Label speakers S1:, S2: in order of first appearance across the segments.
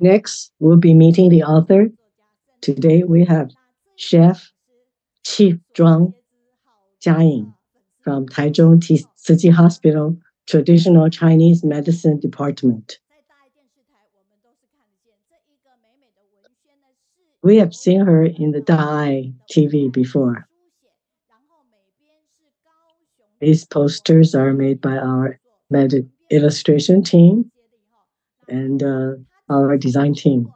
S1: Next, we'll be meeting the author. Today we have Chef Chief Zhuang Jiaying from Taichung City Hospital Traditional Chinese Medicine Department. We have seen her in the Dai TV before. These posters are made by our illustration team and our design team.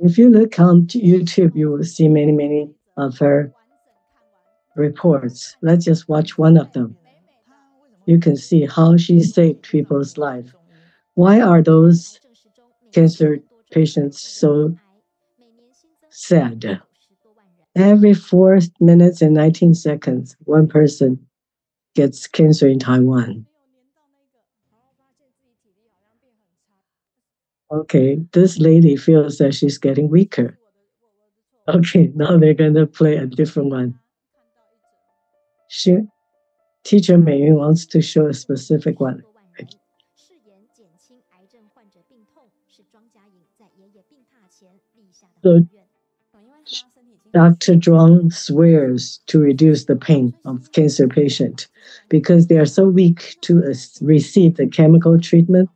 S1: If you look on YouTube, you will see many of her reports. Let's just watch one of them. You can see how she saved people's life. Why are those cancer patients so sad? Every 4 minutes and 19 seconds, one person gets cancer in Taiwan. Okay, this lady feels that she's getting weaker. Okay, now they're gonna play a different one. Teacher Mei wants to show a specific one. So Dr. Zhuang swears to reduce the pain of cancer patient because they are so weak to receive the chemical treatment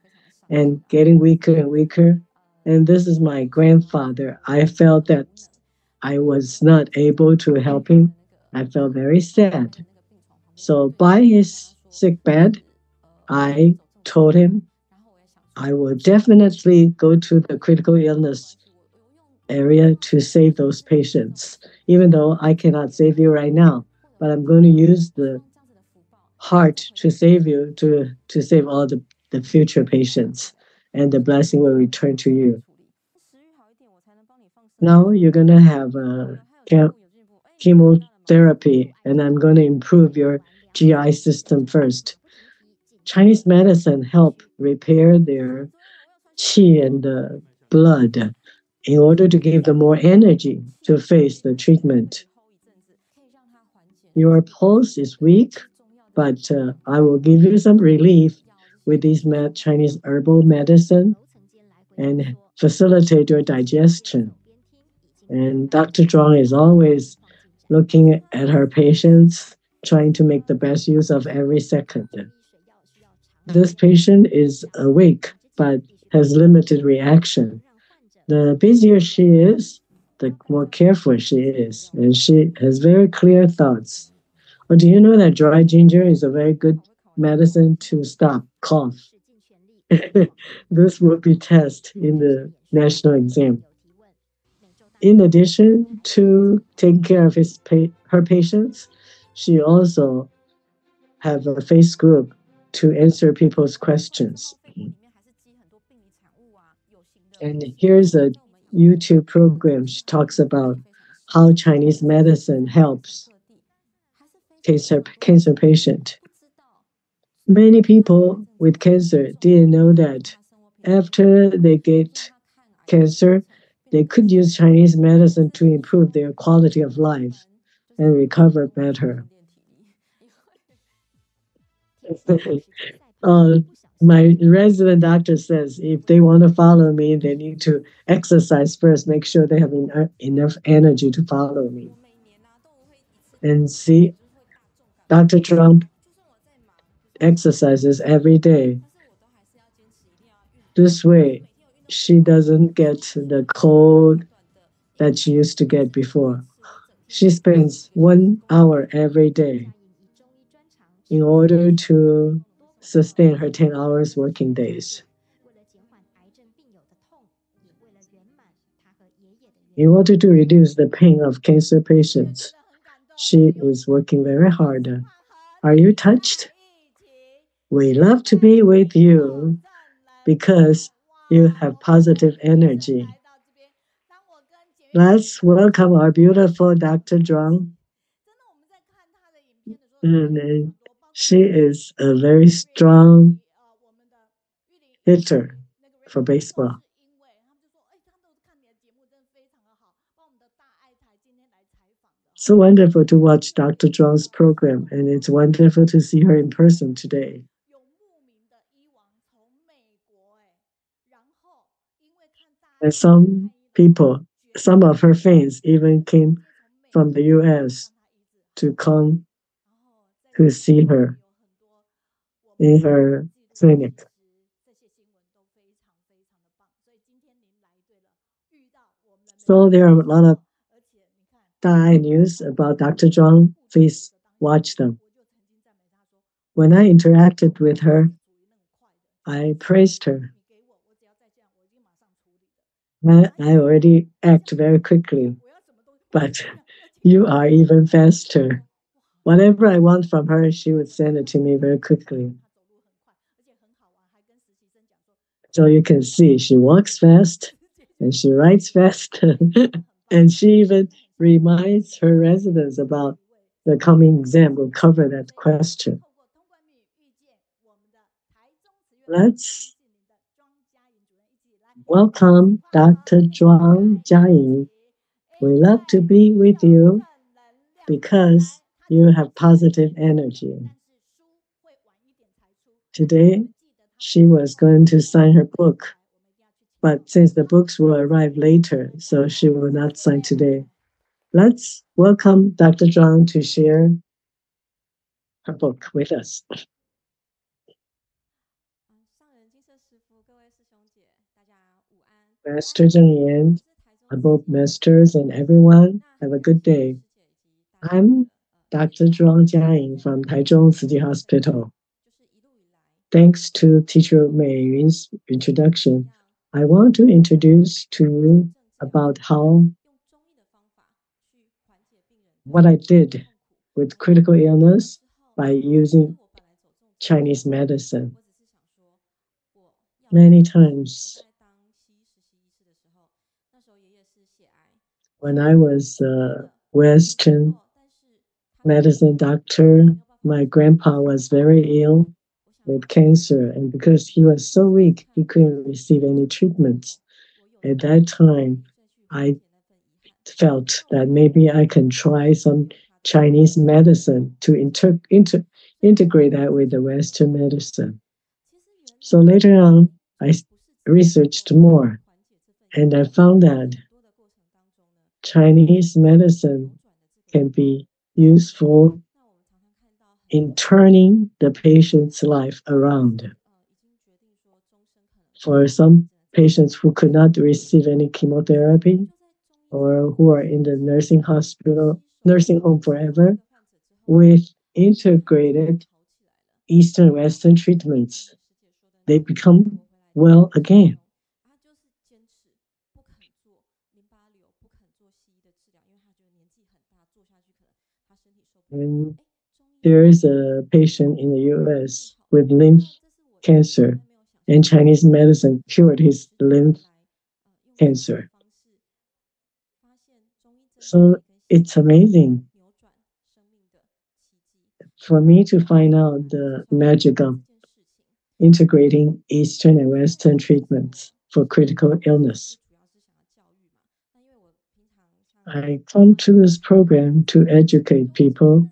S1: and getting weaker and weaker. And this is my grandfather. I felt that I was not able to help him. I felt very sad. So by his sick bed, I told him I will definitely go to the critical illness area to save those patients, even though I cannot save you right now, but I'm going to use the heart to save you, to save all the future patients, and the blessing will return to you. Now you're going to have a chemotherapy, and I'm going to improve your GI system first. Chinese medicine help repair their qi and the blood in order to give them more energy to face the treatment. Your pulse is weak, but I will give you some relief with these Chinese herbal medicine and facilitate your digestion. And Dr. Zhuang is always looking at her patients, trying to make the best use of every second. This patient is awake, but has limited reaction. The busier she is, the more careful she is, and she has very clear thoughts. Well, do you know that dry ginger is a very good medicine to stop cough? This will be tested in the national exam. In addition to taking care of her patients, she also have a face group to answer people's questions. And here's a YouTube program. She talks about how Chinese medicine helps cancer patient. Many people with cancer didn't know that after they get cancer, they could use Chinese medicine to improve their quality of life and recover better. My resident doctor says if they want to follow me, they need to exercise first, make sure they have enough energy to follow me. And see, Dr. Trump exercises every day. This way, she doesn't get the cold that she used to get before. She spends 1 hour every day in order to sustain her 10 hours working days. In order to reduce the pain of cancer patients, she is working very hard. Are you touched? We love to be with you because you have positive energy. Let's welcome our beautiful Dr. Zhuang. And she is a very strong hitter for baseball. So wonderful to watch Dr. Zhuang's program, and it's wonderful to see her in person today. And some people, some of her fans even came from the US to come to see her in her clinic. So there are a lot of Dai news about Dr. Zhuang. Please watch them. When I interacted with her, I praised her. I already act very quickly, but you are even faster. Whatever I want from her, she would send it to me very quickly. So you can see she walks fast and she writes fast. And she even reminds her residents about the coming exam. We'll cover that question. Let's welcome Dr. Zhuang Jiaying. We love to be with you because you have positive energy. Today, she was going to sign her book, but since the books will arrive later, so she will not sign today. Let's welcome Dr. Zhuang to share her book with us. Master Zheng Yan, above masters and everyone, have a good day. I'm Dr. Zhuang Jiaying from Taichung City Hospital. Thanks to Teacher Mei Yun's introduction, I want to introduce to you about what I did with critical illness by using Chinese medicine. Many times when I was a Western medicine doctor, my grandpa was very ill with cancer, and because he was so weak, he couldn't receive any treatments. At that time, I felt that maybe I can try some Chinese medicine to integrate that with the Western medicine. So later on, I researched more, and I found that Chinese medicine can be useful in turning the patient's life around. For some patients who could not receive any chemotherapy or who are in the nursing home forever, with integrated Eastern Western treatments, they become well again. And there is a patient in the US with lymph cancer, and Chinese medicine cured his lymph cancer. So it's amazing for me to find out the magic of integrating Eastern and Western treatments for critical illness. I come to this program to educate people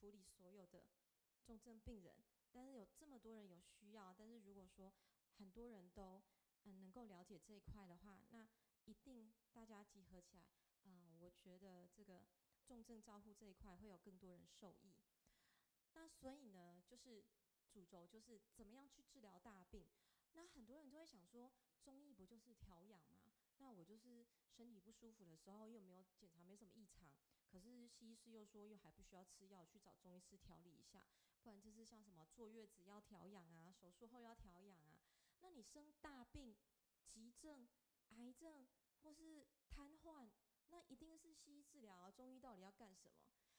S2: 处理所有的重症病人，但是有这么多人有需要，但是如果说很多人都能够了解这一块的话，那一定大家集合起来，我觉得这个重症照护这一块会有更多人受益。那所以呢，就是主轴就是怎么样去治疗大病。那很多人就会想说，中医不就是调养吗？那我就是身体不舒服的时候，又没有检查，没什么异常，可是西医师又说又还不需要吃药，去找中医师调理一下，不然就是像什么坐月子要调养啊，手术后要调养啊。那你生大病、急症、癌症或是瘫痪，那一定是西医治疗啊，中医到底要干什么？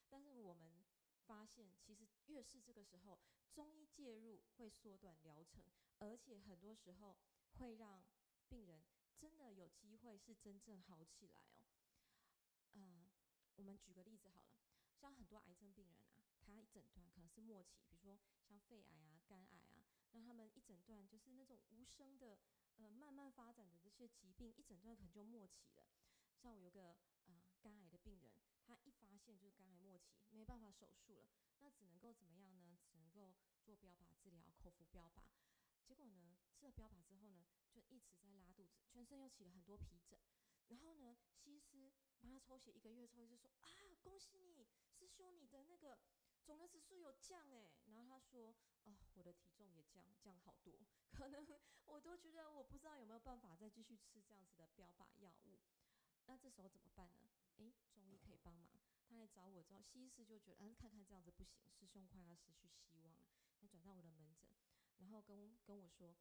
S2: 但是我们发现，其实越是这个时候，中医介入会缩短疗程，而且很多时候会让病人真的有机会是真正好起来哦。我们举个例子好了，像很多癌症病人啊，他一诊断可能是末期，比如说像肺癌啊、肝癌啊，那他们一诊断就是那种无声的，慢慢发展的这些疾病，一诊断可能就末期了。像我有个肝癌的病人，他一发现就是肝癌末期，没办法手术了，那只能够怎么样呢？只能够做标靶治疗，口服标靶。结果呢，吃了标靶之后呢，就一直在拉肚子，全身又起了很多皮疹。然后呢，西医师帮他抽血，一个月抽一次，说啊，恭喜你，师兄，你的那个肿瘤指数有降哎。然后他说，哦，我的体重也降好多，可能我都觉得我不知道有没有办法再继续吃这样子的标靶药物。那这时候怎么办呢？中医可以帮忙。他来找我之后，西医师就觉得，看看这样子不行，师兄快要失去希望了，他转到我的门诊，然后跟我说，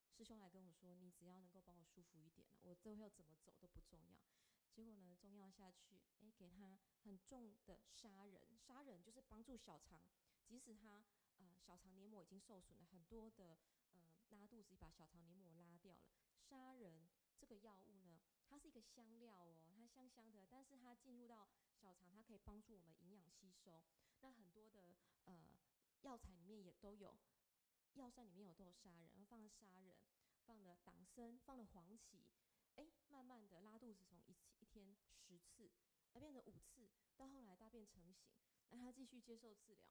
S2: 师兄来跟我说，你只要能够帮我舒服一点，我最后怎么走都不重要。结果呢，中药下去，给他很重的杀人，杀人就是帮助小肠，即使他小肠黏膜已经受损了，很多的拉肚子把小肠黏膜拉掉了。杀人这个药物呢，它是一个香料哦，它香香的，但是它进入到小肠，它可以帮助我们营养吸收。那很多的药材里面也都有，药膳里面都有杀人，放了杀人，放了党参，放了黄芪，慢慢的拉肚子从一天10次，变成5次，到后来大便成型，那他继续接受治疗。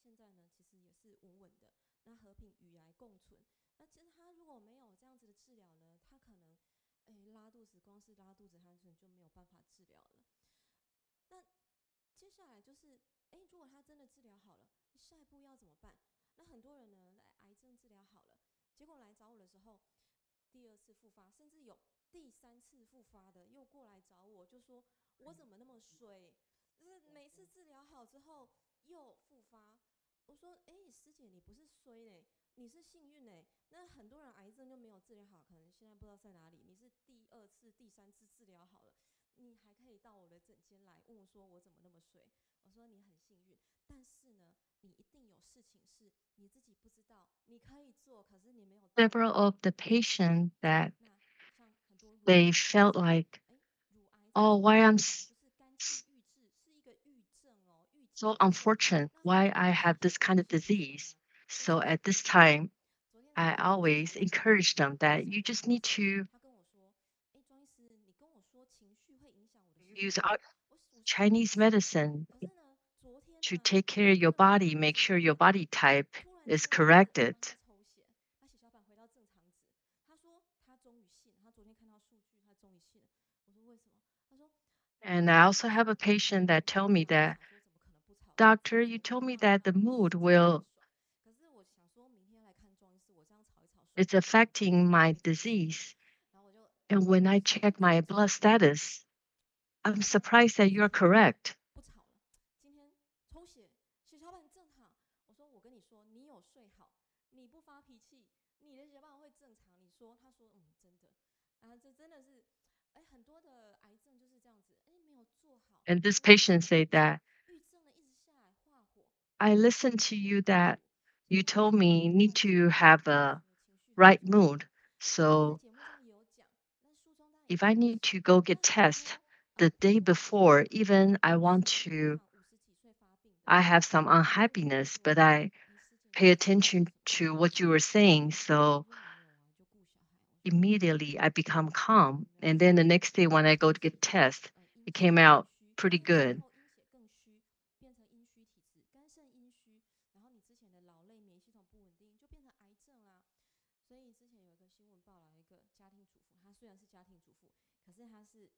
S2: 现在呢，其实也是稳稳的，那和平与癌共存。那其实他如果没有这样子的治疗呢，他可能拉肚子，光是拉肚子，他可能就没有办法治疗了。那接下来就是，如果他真的治疗好了，下一步要怎么办？那很多人呢，来癌症治疗好了，结果来找我的时候，第2次复发，甚至有第3次复发的，又过来找我，就说我怎么那么衰？就是每次治疗好之后又复发。我说，师姐，你不是衰嘞，你是幸运嘞。那很多人癌症就没有治疗好，可能现在不知道在哪里。你是第2次、第3次治疗好了，你还可以到我的诊间来问我说我怎么那么衰？我说你很幸运，但是呢，你一定有事情是你自己不知道，你可以做，可是你没有做
S3: Several
S2: 好。
S3: of the patients that
S2: 那像很多乳
S3: they
S2: 癌的病
S3: felt
S2: 人，like, 乳癌在
S3: oh,
S2: 中医
S3: why
S2: 来
S3: I'm
S2: 讲就是肝气郁滞，是一个郁症哦，郁结
S3: so
S2: 的症。
S3: unfortunate,
S2: 那很
S3: why
S2: 多
S3: I
S2: 人是
S3: have
S2: 说，this
S3: kind of
S2: 师兄
S3: disease.
S2: 啊，为什
S3: So
S2: 么
S3: at
S2: 你不
S3: this
S2: 治疗？time, 昨天来
S3: I
S2: 我的小
S3: always
S2: 班诊疗，encourage
S3: them
S2: 我的
S3: that
S2: 小
S3: you
S2: 班
S3: just
S2: 护
S3: need
S2: 士，to 他跟我说，庄医师，你跟我说情绪会影响我的生
S3: use
S2: 活，我说
S3: Chinese
S2: 是
S3: medicine
S2: 可是呢，昨天
S3: to
S2: 呢，take
S3: care of
S2: 我
S3: your
S2: 看完
S3: body, make
S2: 血
S3: sure
S2: 小
S3: your
S2: 板，body
S3: type
S2: 突然
S3: is
S2: 间我一直
S3: corrected.
S2: 帮他抽血，他血小板回到正常值。他说他终于信了，他昨天看到数据，他终于信了。我说为什么？他说，And
S3: I
S2: 医生
S3: also
S2: 跟我
S3: have a
S2: 说每
S3: patient
S2: 天
S3: that
S2: 都
S3: tell
S2: 吵
S3: me
S2: 架，我
S3: that,
S2: 想说怎么可能不吵架？这
S3: doctor,
S2: 样子
S3: you
S2: 我
S3: told
S2: 没
S3: me
S2: 办
S3: that the
S2: 法，mood 心情会
S3: will
S2: 不爽。可是我想说明天来看中医师，我这样吵一吵，说
S3: it's
S2: 不定
S3: affecting
S2: 就
S3: my
S2: 没这个事了。
S3: disease.
S2: 然后我就
S3: And when
S2: 我
S3: I
S2: 说那
S3: check
S2: 你是
S3: my
S2: 几
S3: blood
S2: 号来？status, 他
S3: I'm
S2: 说
S3: surprised that
S2: 昨
S3: you're
S2: 天
S3: correct.
S2: 不吵了，今天抽血，血小板正好。我说我跟你说，你有睡好，你不发脾气，你的血小板会正常。你说，他说真的，这真的是，很多的癌症就是这样子，没有做好，
S3: And
S2: 然
S3: this
S2: 后一直
S3: patient
S2: 郁
S3: said
S2: 症，
S3: that
S2: 郁症的一直下来化火，I 然后就
S3: listened
S2: 很
S3: to
S2: 痛
S3: you
S2: 很
S3: that
S2: 苦。结
S3: you
S2: 果呢，
S3: told me
S2: 后
S3: need
S2: 来治
S3: to
S2: 疗好
S3: have
S2: 了，为
S3: a
S2: 什么情绪会
S3: right
S2: 转变？
S3: mood.
S2: 我昨天在
S3: So
S2: 节目上也有讲，那书中当然也
S3: if
S2: 有
S3: I
S2: 告
S3: need
S2: 诉
S3: to
S2: 你，go 那
S3: get
S2: 很
S3: test
S2: 多
S3: the
S2: 比
S3: day
S2: 如说
S3: before, even I
S2: 50
S3: want
S2: 岁，通
S3: to,
S2: 常50几岁发病的，
S3: I have some
S2: 他们就会问
S3: unhappiness,
S2: 说，but
S3: I
S2: 师姐，你
S3: pay
S2: 最近在做
S3: attention
S2: 什么？
S3: to what you were saying.
S2: 我
S3: So
S2: 说没有啊，就顾小孩。我说没有。
S3: immediately I
S2: 我说
S3: become calm.
S2: 你的
S3: And then
S2: 血
S3: the
S2: 管
S3: next day when I go
S2: 从
S3: to get
S2: 血
S3: test,
S2: 阴
S3: it
S2: 血
S3: came
S2: 更
S3: out
S2: 虚，pretty 更年期
S3: good.
S2: 后阴血更虚，变成个阴虚体质，肝肾阴虚，然后你之前的劳累、免疫系统不稳定，就变成癌症啦。所以之前有一个新闻报道，一个家庭主妇，她虽然是家庭主妇，可是她是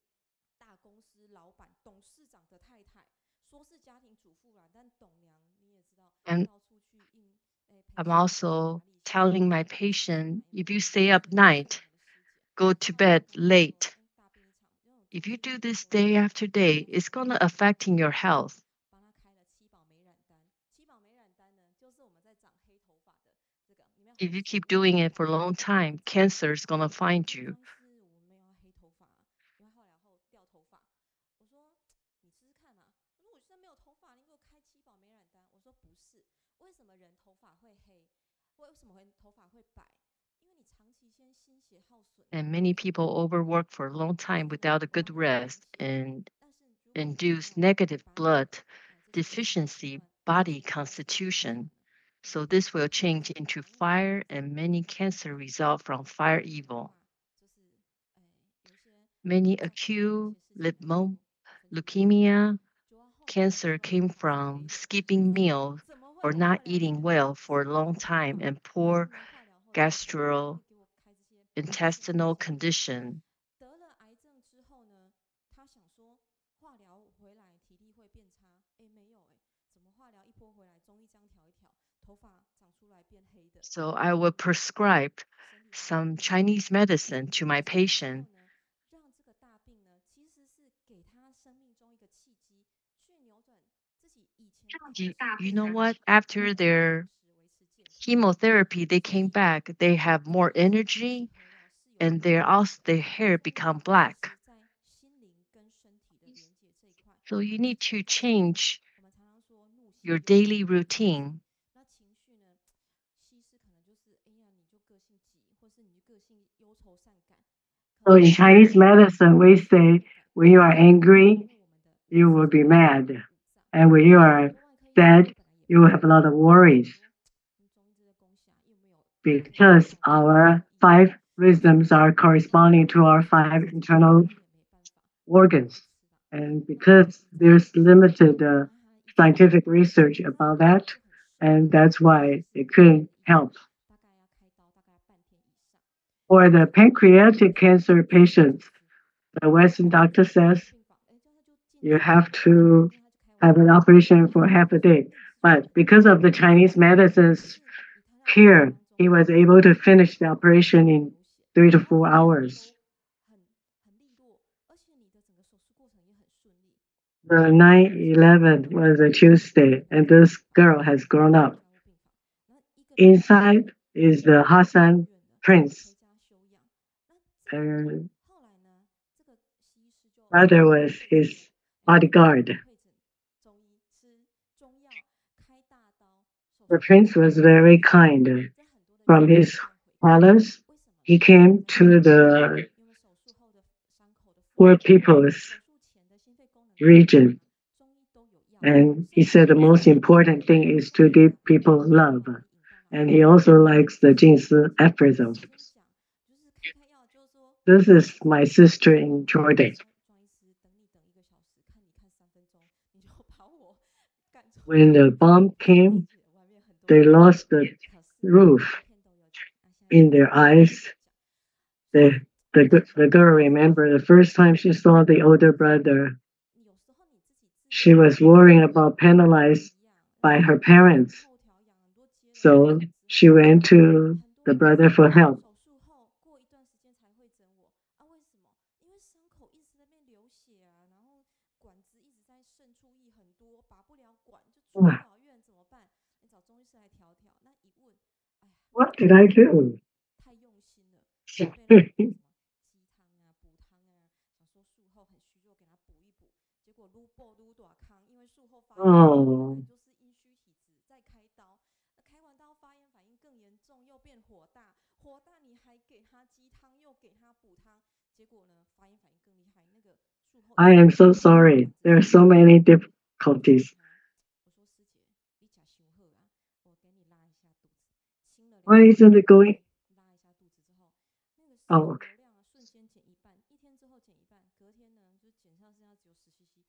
S2: 大公司老板、董事长的太太，说是家庭主妇啦，但董娘你也知道，And 到处去陪
S3: I'm
S2: 小孩做压
S3: also
S2: 力线，
S3: telling my
S2: 生产生产
S3: patient,
S2: 又
S3: if
S2: 没
S3: you
S2: 有
S3: stay
S2: 休
S3: up
S2: 息，很多睡
S3: night,
S2: 眠的失检。
S3: go
S2: 后
S3: to
S2: 来我就
S3: bed
S2: 跟她说，late. 大病一场，因为我
S3: If
S2: 中
S3: you
S2: 心
S3: do
S2: 有很
S3: this
S2: 多的
S3: day after
S2: 我
S3: day,
S2: 跟她
S3: it's
S2: 说，
S3: going
S2: 我
S3: to
S2: 就
S3: affecting your
S2: 帮她
S3: health.
S2: 开了七宝美染丹。七宝美染丹呢，就是我们在长黑头发的这个，里面含
S3: If
S2: 有
S3: you
S2: 神
S3: keep
S2: 木、
S3: doing it for a
S2: 木
S3: long
S2: 材、木
S3: time,
S2: 材。
S3: cancer is going to
S2: 我
S3: find
S2: 说
S3: you.
S2: 庄医师，我们没有要黑头发因为化疗后掉头发。我说你试试看啊。我说我现在没有头发，你给我开七宝美染丹。我说不是，为什么人头发会黑？为什么人头发会白？因为你长期先心血耗损，
S3: And many
S2: 你
S3: people overwork for a long
S2: 这
S3: time
S2: 是
S3: without a
S2: 完
S3: good
S2: 全没有关
S3: rest
S2: 系。
S3: and
S2: 但是如果你没
S3: induce
S2: 有
S3: negative
S2: 把你
S3: blood
S2: 的这些生活习
S3: deficiency
S2: 惯
S3: body
S2: 先调整好的话
S3: constitution.
S2: 呢，
S3: So
S2: 你
S3: this will
S2: 会很
S3: change
S2: 健
S3: into
S2: 康。因为你本
S3: fire
S2: 身
S3: and
S2: 就
S3: many
S2: 很健
S3: cancer
S2: 康。
S3: result from
S2: 那
S3: fire
S2: 头
S3: evil.
S2: 发就是有一些
S3: Many
S2: 在非常早
S3: acute
S2: 一些事情来做，分解掉。
S3: leukemia
S2: 久完后久了就
S3: cancer
S2: 会变
S3: came
S2: 黄黑
S3: from
S2: 的。
S3: skipping
S2: 说
S3: meals
S2: 怎么会
S3: or
S2: 我
S3: not
S2: 化疗
S3: eating
S2: 前
S3: well for a
S2: 是
S3: long
S2: 白头
S3: time
S2: 发，
S3: and
S2: 然后
S3: poor
S2: 呢化疗后掉头发，还
S3: gastro
S2: 会给我开这些白线黑
S3: intestinal
S2: 线的东西。
S3: condition.
S2: 得了癌症之后呢，他想说化疗回来体力会变差，没有怎么化疗一波回来，中医这样调一调，头发长出来变黑的，
S3: So I will prescribe
S2: 身体才
S3: some
S2: 调整。
S3: Chinese
S2: 那
S3: medicine
S2: 身
S3: to
S2: 体
S3: my
S2: 调整之后
S3: patient.
S2: 呢，让这个大病呢，其实是给他生命中一个契机，去扭转自己以前不好的
S3: You,
S2: 生活
S3: you
S2: 习
S3: know
S2: 惯，
S3: what?
S2: 让
S3: After
S2: 他可以
S3: their
S2: 同时维持健康。
S3: chemotherapy, they
S2: 所
S3: came
S2: 以
S3: back. They
S2: 这
S3: have
S2: 跟
S3: more
S2: 身体的
S3: energy
S2: 合疗是有
S3: and
S2: 关
S3: their
S2: 的。
S3: also their
S2: 很
S3: hair
S2: 重要
S3: become
S2: 的，其
S3: black.
S2: 实在心灵跟身体的连接这一块，
S3: So you
S2: 我们
S3: need
S2: 常
S3: to
S2: 常会说，
S3: change
S2: 我们常常说怒气
S3: your
S2: 忧愁
S3: daily
S2: 跟情绪。
S3: routine.
S2: 那情绪呢，西施可能就是哎呀你就个性急，或是你就个性忧愁善感。 可
S1: So
S2: 是
S1: in
S2: 我们
S1: Chinese medicine,
S2: 这
S1: we
S2: 是怎么
S1: say
S2: 改
S1: when
S2: 变
S1: you
S2: 的？
S1: are
S2: 因
S1: angry,
S2: 为我们的五
S1: you
S2: 行
S1: will be
S2: 本来
S1: mad.
S2: 五脏，
S1: And when you
S2: 那
S1: are
S2: 很多外科医师
S1: sad,
S2: 本来也
S1: you
S2: 不
S1: will
S2: 相
S1: have a lot
S2: 信，
S1: of
S2: 想
S1: worries
S2: 说你中医这些功效又没有可以
S1: because
S2: 药代替
S1: our
S2: 中医
S1: five
S2: 师。可是
S1: rhythms are
S2: 后来
S1: corresponding to
S2: 我
S1: our
S2: 自己
S1: five
S2: 是这样，
S1: internal
S2: 他也没办法，我只好
S1: organs.
S2: 去吃啦。
S1: And
S2: 那我
S1: because
S2: 在
S1: there's
S2: 西医
S1: limited
S2: 那他一直
S1: scientific
S2: 他
S1: research
S2: 他
S1: about
S2: 乳房
S1: that,
S2: 就很顺，
S1: and that's
S2: 那
S1: why
S2: 其实
S1: it
S2: 我给他
S1: couldn't
S2: 的医
S1: help.
S2: 大概要开刀大概半天以上。
S1: For
S2: 那
S1: the
S2: 这个时候呢，
S1: pancreatic
S2: 其实
S1: cancer
S2: 西医
S1: patients,
S2: 其实
S1: the Western
S2: 他
S1: doctor
S2: 就进
S1: says
S2: 病房，这样他就进
S1: you
S2: 去了，
S1: have to
S2: 因为他就开完
S1: have an
S2: 刀，
S1: operation
S2: 他
S1: for
S2: 就跟
S1: half
S2: 我
S1: a
S2: 说，
S1: day.
S2: 你是说
S1: But
S2: 很
S1: because of the
S2: 很严
S1: Chinese
S2: 重， 可
S1: medicine's
S2: 是你开到过程
S1: cure,
S2: 当中
S1: he
S2: 呢，
S1: was able
S2: 你
S1: to
S2: 是不是
S1: finish
S2: 觉
S1: the
S2: 得你的手
S1: operation
S2: 会
S1: in
S2: 流血，
S1: 3 to
S2: 然后
S1: 4
S2: 反应
S1: hours.
S2: 都很利落，而且你的整个手术过程也很顺利。
S1: The
S2: 那我
S1: 9/11
S2: 就说
S1: was a
S2: 那你现在
S1: Tuesday,
S2: 回
S1: and
S2: 家
S1: this
S2: 病房，
S1: girl has grown
S2: 回
S1: up.
S2: 加护病房，那一个礼拜
S1: Inside is the
S2: 回
S1: Hassan
S2: 院了，
S1: prince.
S2: 回家休养。那这个
S1: And
S2: 后来呢，这个西医师就
S1: brother
S2: 帮我
S1: was
S2: 会诊
S1: his
S2: 我，bodyguard. 会诊中医，吃中药，开大刀，手
S1: The
S2: 术过
S1: prince
S2: 程
S1: was
S2: 很顺
S1: very
S2: 利，
S1: kind.
S2: 这很多的
S1: From
S2: 情绪
S1: his
S2: 都在回复。
S1: palace,
S2: 为什么？
S1: he
S2: 因为我
S1: came
S2: 在
S1: to
S2: 心肺功能，
S1: the
S2: 因为手术后的伤口的复
S1: poor
S2: 原，
S1: people's
S2: 手术前的心肺功能的复原
S1: region.
S2: 中医都有药，
S1: And
S2: 甚
S1: he
S2: 至
S1: said the
S2: 有时
S1: most
S2: 候你
S1: important thing
S2: 你
S1: is
S2: 做
S1: to
S2: 化疗
S1: give
S2: 不能
S1: people
S2: 把
S1: love.
S2: 药给引到哪里
S1: And
S2: 去，
S1: he also
S2: 那
S1: likes
S2: 这
S1: the
S2: 时候
S1: Jingsi
S2: 呢，我就
S1: aphorism.
S2: 先讲，就是开开药，就是说
S1: This
S2: 你
S1: is
S2: 这
S1: my
S2: 个时候
S1: sister
S2: 我
S1: in
S2: 说
S1: Jordan.
S2: 庄医师等你等1个小时，看你看3分钟，你就把我赶出
S1: When
S2: 去。
S1: the bomb
S2: 我说
S1: came,
S2: 师姐，外面很多
S1: they
S2: 人在
S1: lost
S2: 等，
S1: the
S2: 可是
S1: roof
S2: 影片都有讲，那现在
S1: in
S2: 先
S1: their
S2: 讲，现
S1: eyes.
S2: 在讲，所
S1: The,
S2: 以
S1: the,
S2: 为什么
S1: the
S2: 我
S1: girl
S2: 会说，
S1: remembered the first time she saw the older brother,
S2: 有时候你自己自
S1: she
S2: 养，
S1: was
S2: 就
S1: worrying
S2: 像
S1: about
S2: 狗
S1: penalized
S2: 一样，
S1: by
S2: 你
S1: her
S2: 前
S1: parents.
S2: 后调养很多接了疗
S1: So
S2: 程之
S1: she
S2: 后，
S1: went to
S2: 很
S1: the
S2: 多医
S1: brother
S2: 生
S1: for help.
S2: 手术后过一段时间才会诊我啊？为什么？因为伤口一直在那边流血啊，然后管子一直在渗出液很多，拔不了管，就出不了院，怎么办？你找中医师来调调。那一问，哎呀，
S1: What did I do?
S2: 太用心了，准备了很多什么鸡汤啊、补汤啊，想说术后很虚弱，给他补一补。结果撸爆撸短康，因为术后发炎反应本
S1: Oh,
S2: 来就是阴虚体质，再开刀，那开完刀发炎反应更严重，又变火大，火大你还给他鸡汤，又给他补汤，结果呢发炎反应更厉害，那个术后
S1: I
S2: 1、2
S1: am
S2: 个
S1: so
S2: 月，
S1: sorry.
S2: 管子
S1: There are
S2: 渗
S1: so
S2: 出来，
S1: many
S2: 我就给
S1: difficulties.
S2: 他，我说师姐，你假修好啊，我给你拉一下肚子，清了2
S1: Why
S2: 天，
S1: isn't it going?
S2: 拉一下肚子之后，那个
S1: Oh,
S2: 流
S1: okay.
S2: 量啊瞬间减一半，1天之后减一半，隔天呢就减上剩下只有10 cc。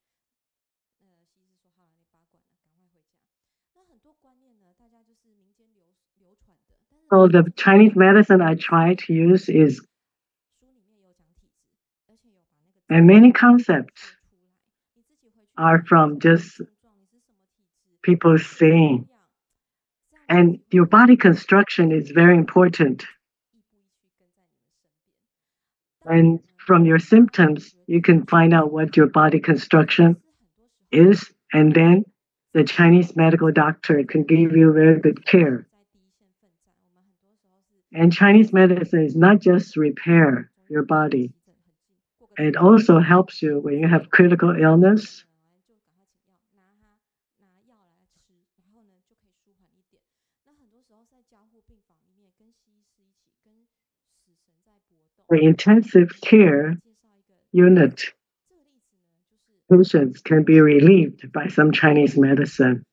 S2: 西医师说好了，你拔管了，赶
S1: So the Chinese medicine I try to use is, and many concepts are from just people saying. And your body construction is very important. And from your symptoms, you can find out what your body construction is, and then the Chinese medical doctor can give you very good care. And Chinese medicine is not just repair your body, it also helps you when you have critical illness. The intensive care unit patients can be relieved by some Chinese medicine.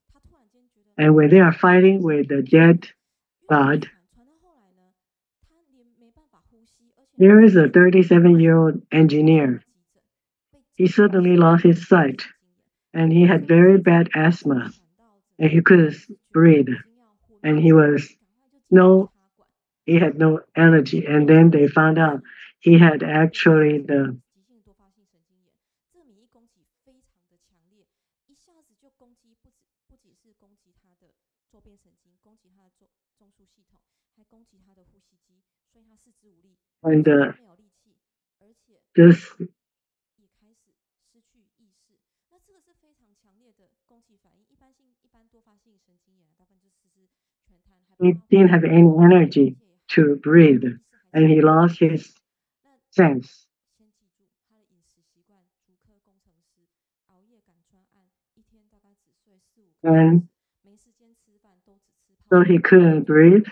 S1: And when they are fighting with the dead God, here is a 37-year-old engineer. He suddenly lost his sight and he had very bad asthma and he couldn't breathe and no he had no energy, and then they found out he had actually the and this he didn't have any energy to breathe and he lost his sense. And so he couldn't breathe.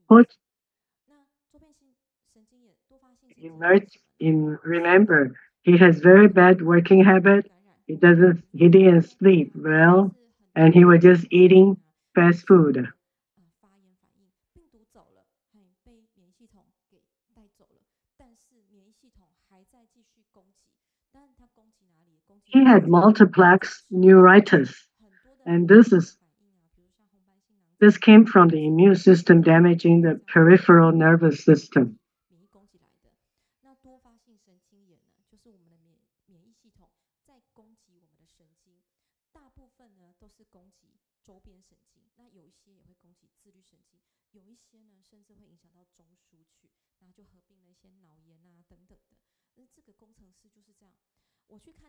S1: But remember, he has very bad working habit. He didn't sleep well, and he was just eating fast food. He had multiplex neuritis, and this came from the immune system damaging the peripheral nervous system.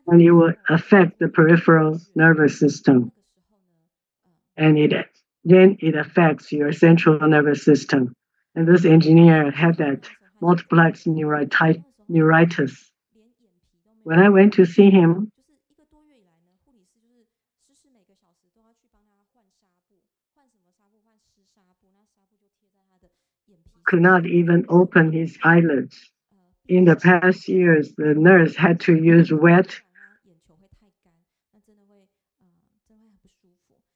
S1: And it will affect the peripheral nervous system. And then it affects your central nervous system. And this engineer had that multiplex neuritis. When I went to see him, could not even open his eyelids. In the past years, the nurse had to use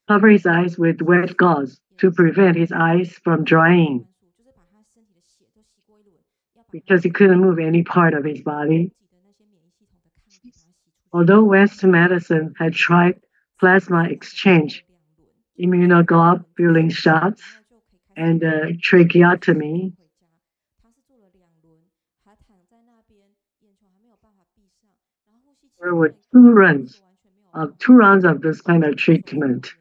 S1: cover his eyes with wet gauze to prevent his eyes from drying because he couldn't move any part of his body. Although Western medicine had tried plasma exchange, immunoglobulin shots, and tracheotomy, there were two rounds of this kind of treatment.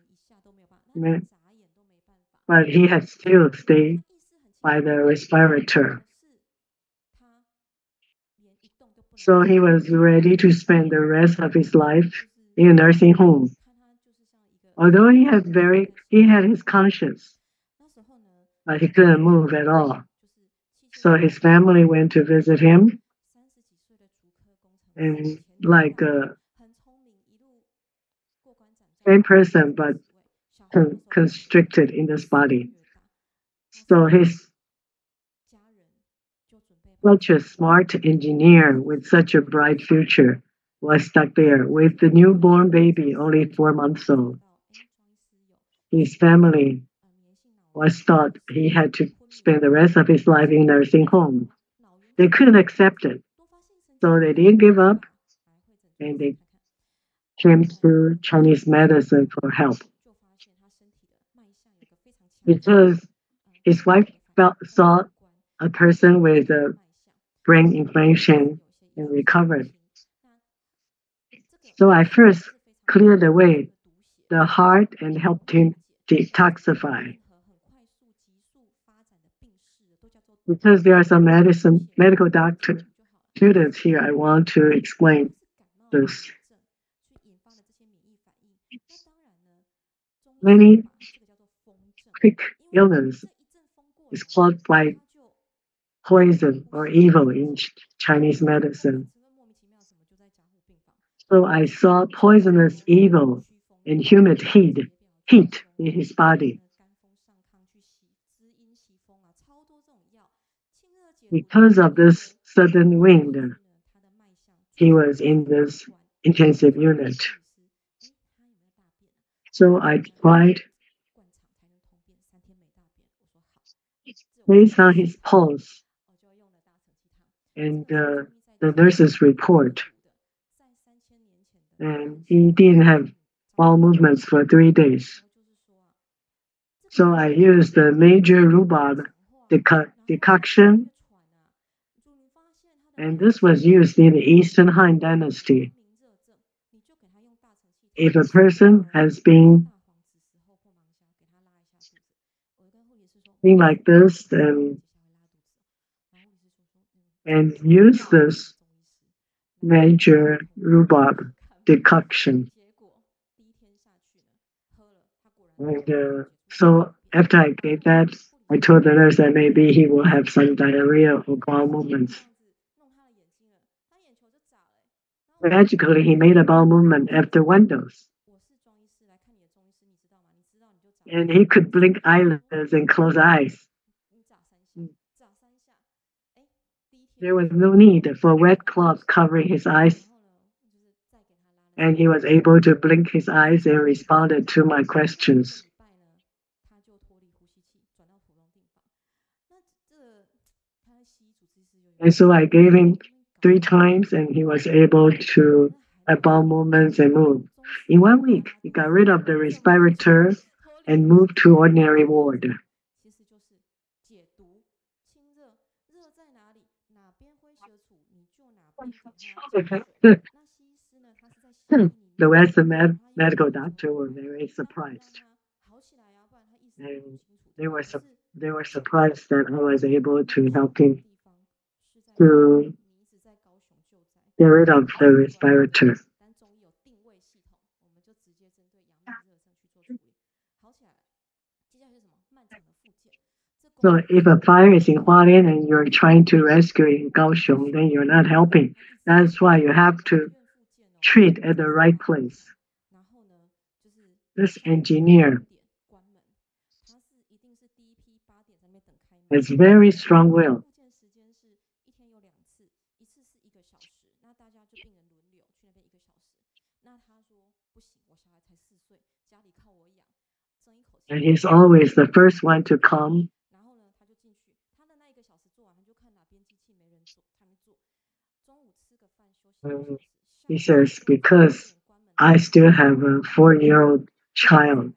S1: But he had still stayed by the respirator. So he was ready to spend the rest of his life in a nursing home. Although he had his conscience, but he couldn't move at all. So his family went to visit him, and like a same person, but constricted in this body. So his such a smart engineer with such a bright future was stuck there with the newborn baby only 4 months old. His family was thought he had to spend the rest of his life in a nursing home. They couldn't accept it. So they didn't give up and they came to Chinese medicine for help. because his wife saw a person with a brain inflammation and recovered. So I first cleared away the heart and helped him detoxify. Because there are some medical doctor students here, I want to explain this. Many quick illness is caused by poison or evil in Chinese medicine. So I saw poisonous evil and humid heat in his body. Because of this sudden wind, he was in this intensive unit. So I tried, based on his pulse and the nurse's report, and he didn't have bowel movements for 3 days. So I used the major rhubarb decoction, and this was used in the Eastern Han Dynasty. If a person has been like this and use this major rhubarb decoction. And so after I gave that, I told the nurse that maybe he will have some diarrhea or bowel movements. Magically, he made a bowel movement after one dose. And he could blink eyelids and close eyes. There was no need for wet cloth covering his eyes. And he was able to blink his eyes and responded to my questions. And so I gave him 3 times, and he was able to have bowel movements and move. In 1 week, he got rid of the respirator and moved to ordinary ward. The Western medical doctor were very surprised. And they were surprised that I was able to help him to get rid of the respirator. So if a fire is in Hualien and you're trying to rescue in Kaohsiung, then you're not helping. That's why you have to treat at the right place. This engineer has very strong will. And he's always the first one to come. He says, because I still have a 4-year-old child,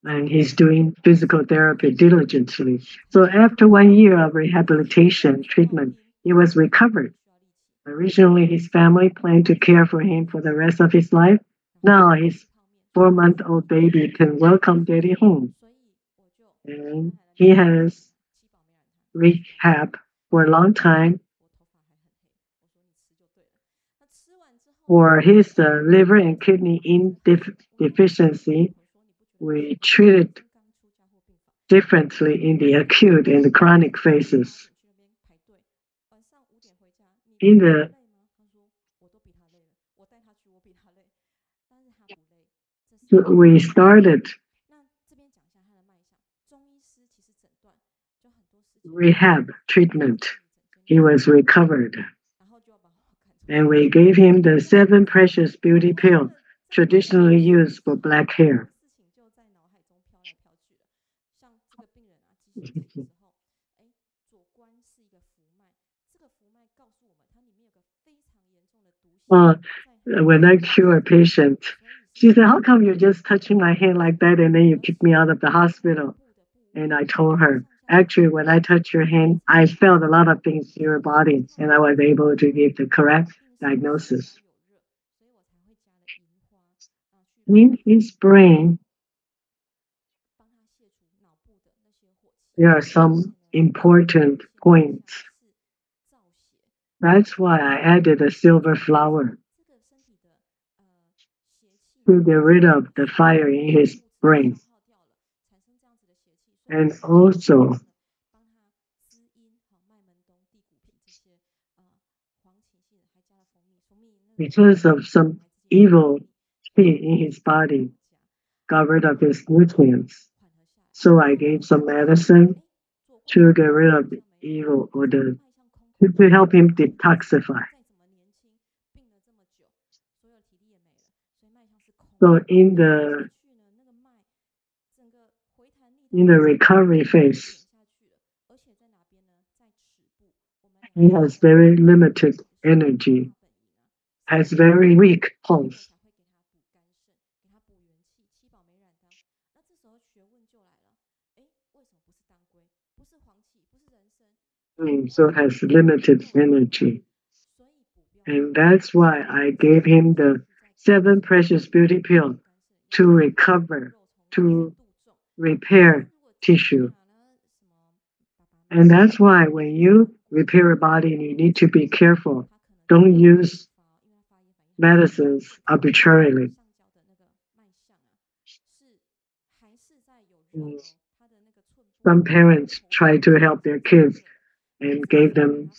S1: and he's doing physical therapy diligently. So after 1 year of rehabilitation treatment, he was recovered. Originally, his family planned to care for him for the rest of his life. Now his 4-month-old baby can welcome daddy home. And he has rehab for a long time. For his liver and kidney deficiency, we treated differently in the acute and the chronic phases. We started rehab treatment. He was recovered. And we gave him the 7 precious beauty pill, traditionally used for black hair. When I cure a patient, She said, "How come you're just touching my hand like that and then you kick me out of the hospital?" And I told her, "Actually, when I touched your hand, I felt a lot of things in your body and I was able to give the correct diagnosis." In his brain, there are some important points. That's why I added a silver flower to get rid of the fire in his brain. And also, because of some evil seed in his body, got rid of his nutrients. So I gave some medicine to get rid of the evil or to help him detoxify. So in the recovery phase, he has very limited energy, has very weak pulse. So has limited energy. And that's why I gave him the 7 precious beauty pill to recover, to repair tissue. And that's why when you repair a body, you need to be careful. Don't use medicines arbitrarily. Some parents try to help their kids and gave them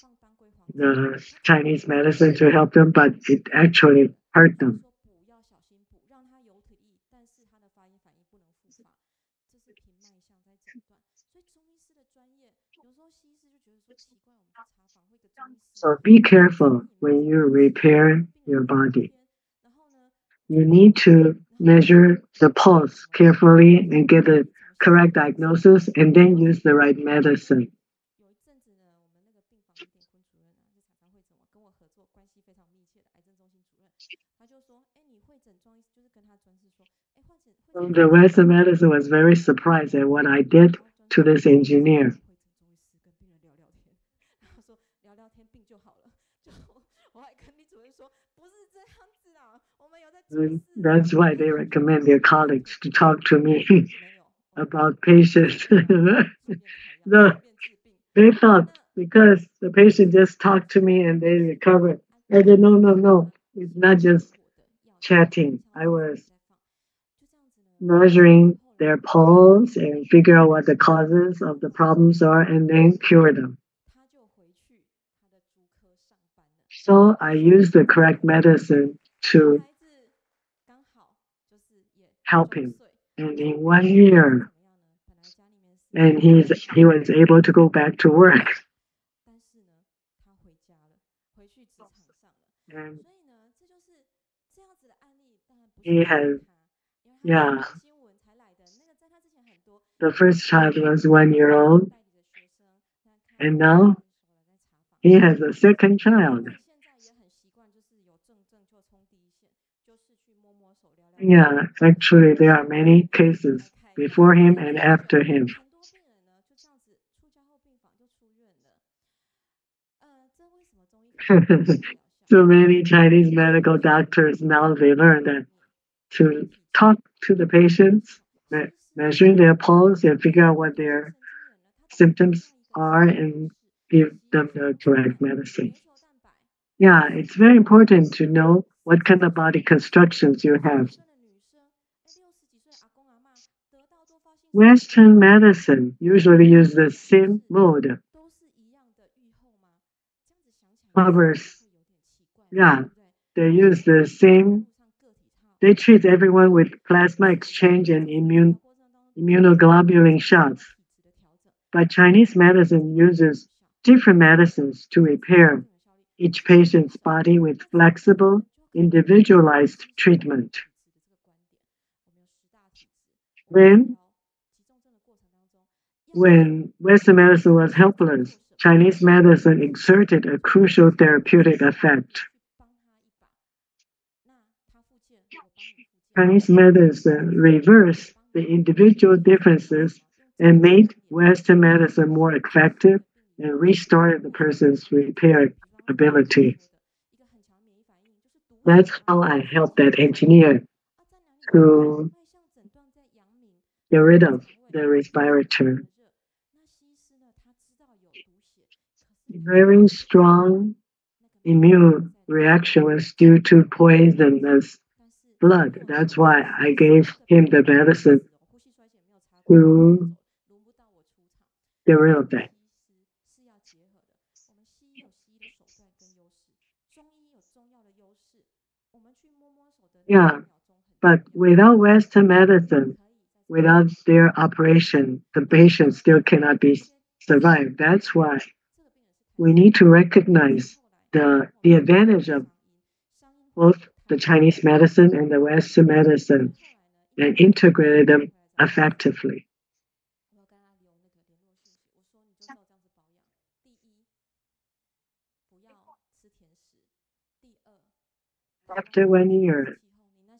S1: the Chinese medicine to help them, but it actually hurt them. So be careful when you repair your body. You need to measure the pulse carefully and get the correct diagnosis and then use the right medicine. The Western medicine was very surprised at what I did to this engineer. And that's why they recommend their colleagues to talk to me about patients. So they thought because the patient just talked to me and they recovered. I said, no, no, no. It's not just chatting. I was measuring their pulse and figure out what the causes of the problems are and then cure them. So I use the correct medicine to help him. And in 1 year, and he was able to go back to work. And he has, yeah, the first child was 1 year old, and now he has a second child. Yeah, actually, there are many cases before him and after him. So many Chinese medical doctors now they learn that to talk to the patients, measuring their pulse and figure out what their symptoms are and give them the correct medicine. Yeah, it's very important to know what kind of body constructions you have. Western medicine usually use the same mode. Covers, yeah, they use the same. They treat everyone with plasma exchange and immunoglobulin shots. But Chinese medicine uses different medicines to repair each patient's body with flexible, individualized treatment. When Western medicine was helpless, Chinese medicine exerted a crucial therapeutic effect. Chinese medicine reversed the individual differences and made Western medicine more effective and restored the person's repair ability. That's how I helped that engineer to get rid of the respirator. Very strong immune reaction was due to poisonous blood. That's why I gave him the medicine to get rid of that. Yeah, but without Western medicine, without their operation, the patient still cannot be survived. That's why we need to recognize the advantage of both the Chinese medicine and the Western medicine and integrate them effectively. After 1 year,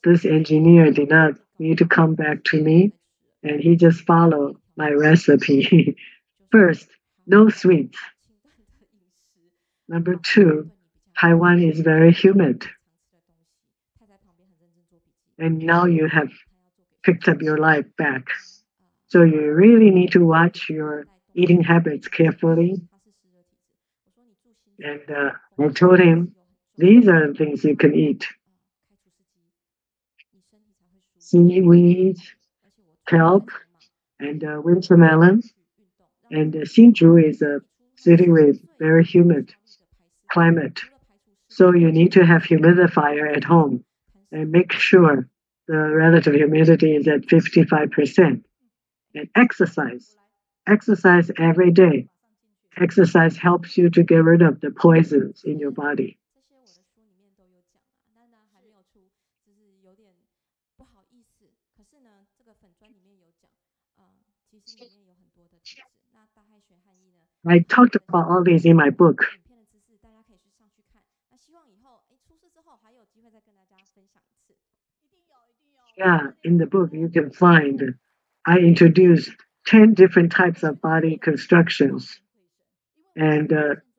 S1: this engineer did not need to come back to me and he just followed my recipe. First, no sweets. Number two, Taiwan is very humid. And now you have picked up your life back. So you really need to watch your eating habits carefully. And I told him, these are the things you can eat: seaweed, kelp, and winter melon. And Hsinchu is a city with very humid climate. So you need to have humidifier at home and make sure the relative humidity is at 55%. And exercise. Exercise every day. Exercise helps you to get rid of the poisons in your body. I talked about all these in my book. Yeah, in the book you can find I introduced 10 different types of body constructions. And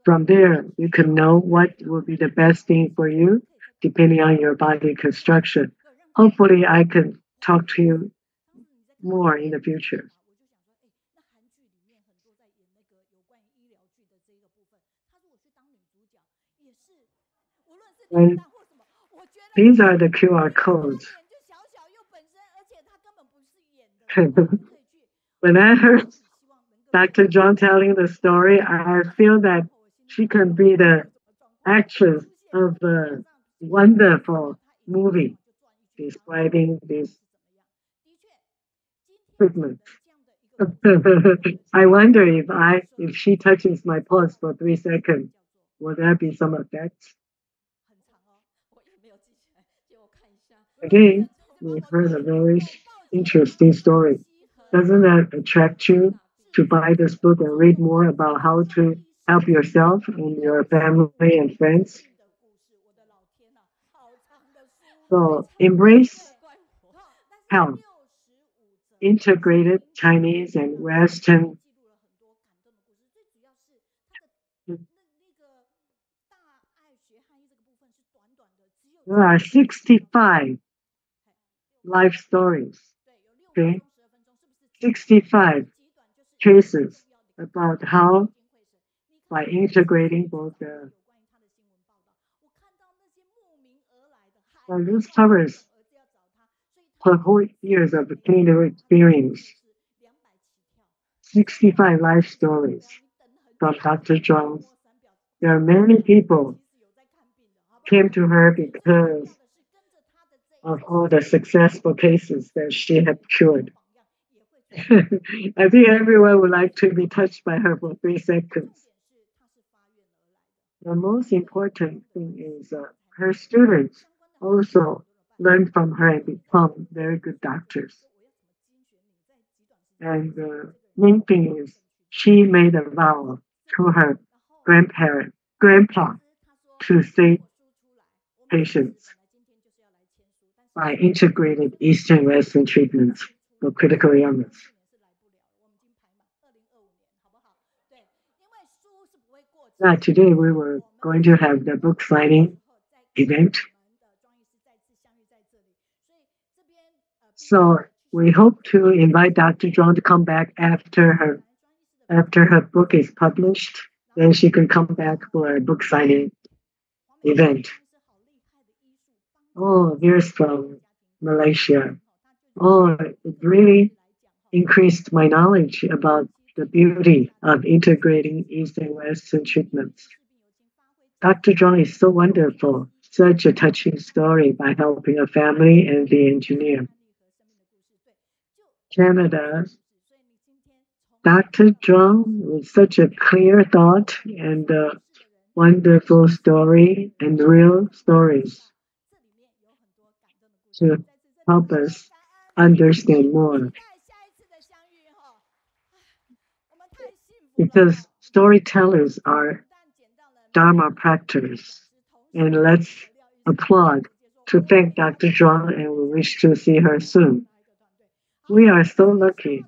S1: from there, you can know what will be the best thing for you depending on your body construction. Hopefully, I can talk to you more in the future. And these are the QR codes. When I heard Dr. Zhuang telling the story, I feel that she can be the actress of a wonderful movie describing these treatments. I wonder if she touches my pulse for 3 seconds, will there be some effects? Again, we heard a very interesting story. Doesn't that attract you to buy this book and read more about how to help yourself and your family and friends? So embrace health, integrated Chinese and Western. There are 65 life stories, okay? 65 cases about how by integrating both the well, this covers her whole years of clinical experience. 65 life stories from Dr. Zhuang. There are many people came to her because of all the successful cases that she had cured. I think everyone would like to be touched by her for 3 seconds. The most important thing is her students also learn from her and become very good doctors. And the main thing is she made a vow to her grandpa, to save patients. by integrated Eastern Western treatments for critical illness. Now, today we were going to have the book signing event. So we hope to invite Dr. Zhuang to come back after her book is published. Then she can come back for a book signing event. Oh, here's from Malaysia. Oh, it really increased my knowledge about the beauty of integrating East and Western treatments. Dr. Zhuang is so wonderful, such a touching story by helping a family and the engineer. Canada, Dr. Zhuang with such a clear thought and a wonderful story and real stories to help us understand more. Because storytellers are Dharma practitioners. And let's applaud to thank Dr. Zhuang and we wish to see her soon. We are so lucky